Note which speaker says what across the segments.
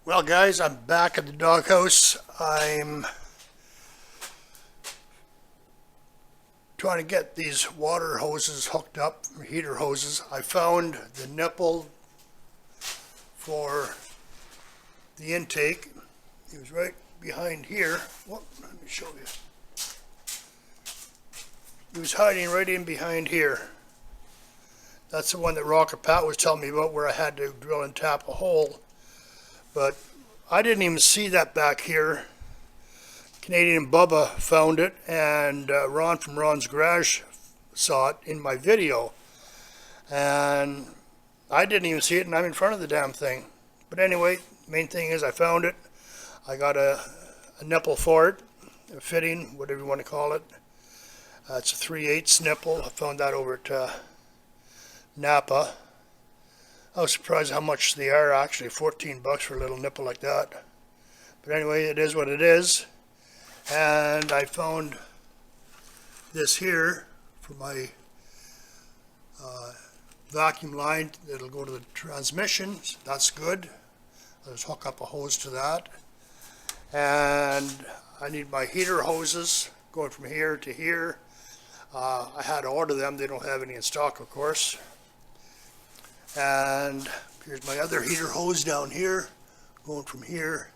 Speaker 1: Well, guys, I'm back at the doghouse. I'm trying to get these water hoses hooked up, heater hoses. I found the nipple for the intake. It was right behind here. Well, let me show you. He was hiding right in behind here. That's the one that Rocker Pat was telling me about, where I had to drill and tap a hole. But I didn't even see that back here. Canadian Bubba found it, and Ron from Ron's Garage saw it in my video. And I didn't even see it, and I'm in front of the damn thing. But anyway, main thing is I found it. I got a nipple for it, a fitting, whatever you want to call it. It's a 3/8 nipple. I found that over at Napa. I was surprised how much they are, actually. $14 for a little nipple like that. But anyway, it is what it is. And I found this here for my vacuum line that'll go to the transmission. So that's good. I'll just hook up a hose to that. And I need my heater hoses going from here to here. I had to order them. They don't have any in stock, of course. And here's my other heater hose down here, going from here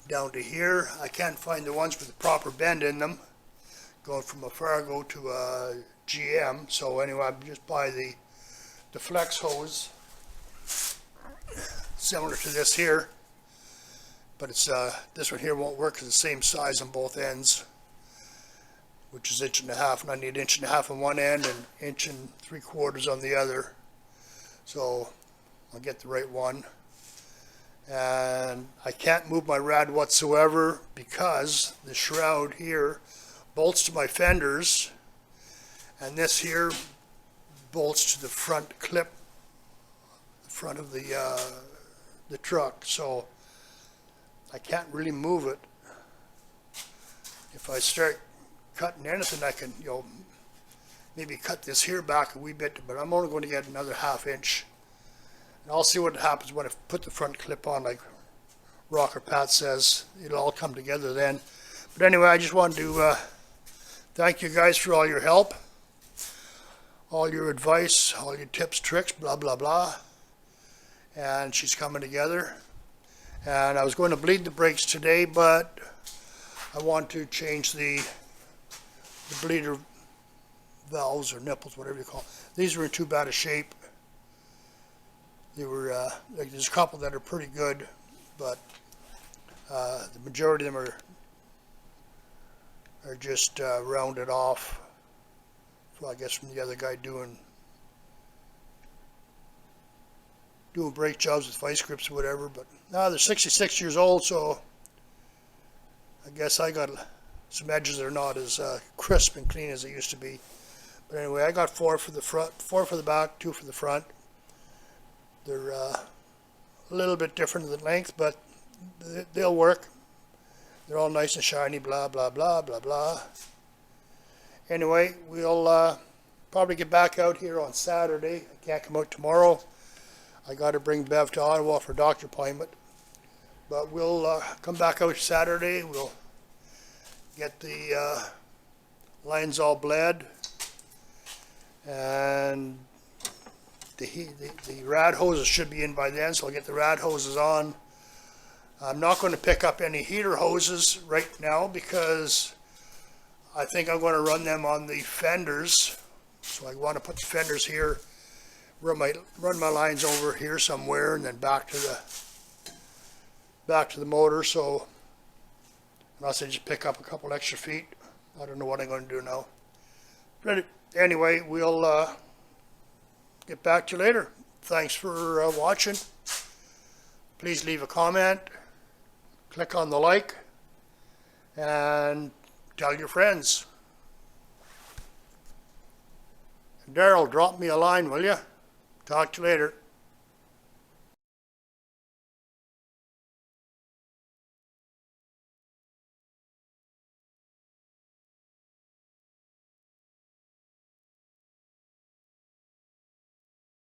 Speaker 1: down to here. I can't find the ones with the proper bend in them, going from a Fargo to a GM. So anyway, I just buy the flex hose, similar to this here. But it's this one here won't work because it's the same size on both ends, which is 1.5 inches, and I need 1.5 inches on one end and 1 3/4 on the other. So I'll get the right one. And I can't move my rad whatsoever because the shroud here bolts to my fenders, and this here bolts to the front clip, the front of the truck. So I can't really move it. If I start cutting anything, I can, maybe cut this here back a wee bit, but I'm only going to get another 1/2 inch. And I'll see what happens when I put the front clip on, like Rocker Pat says. It'll all come together then. But anyway, I just wanted to thank you guys for all your help, all your advice, all your tips, tricks, blah, blah, blah. And she's coming together. And I was going to bleed the brakes today, but I want to change the bleeder valves or nipples, whatever you call them. These were in too bad a shape. They were, there's a couple that are pretty good, but the majority of them are just rounded off. So I guess from the other guy doing brake jobs with vice grips or whatever. But now they're 66 years old, so I guess I got some edges that are not as crisp and clean as they used to be. But anyway, I got 4 for the front, 4 for the back, 2 for the front. They're a little bit different in the length, but they'll work. They're all nice and shiny, blah, blah, blah, blah, blah. Anyway, we'll probably get back out here on Saturday. I can't come out tomorrow. I got to bring Bev to Ottawa for a doctor appointment. But we'll come back out Saturday. We'll get the lines all bled. And the rad hoses should be in by then, so I'll get the rad hoses on. I'm not going to pick up any heater hoses right now because I think I'm going to run them on the fenders. So I want to put the fenders here, run my lines over here somewhere, and then back to the motor. So unless I just pick up a couple extra feet, I don't know what I'm going to do now. But anyway, we'll get back to you later. Thanks for watching. Please leave a comment, click on the like, and tell your friends. Daryl, drop me a line, will you? Talk to you later.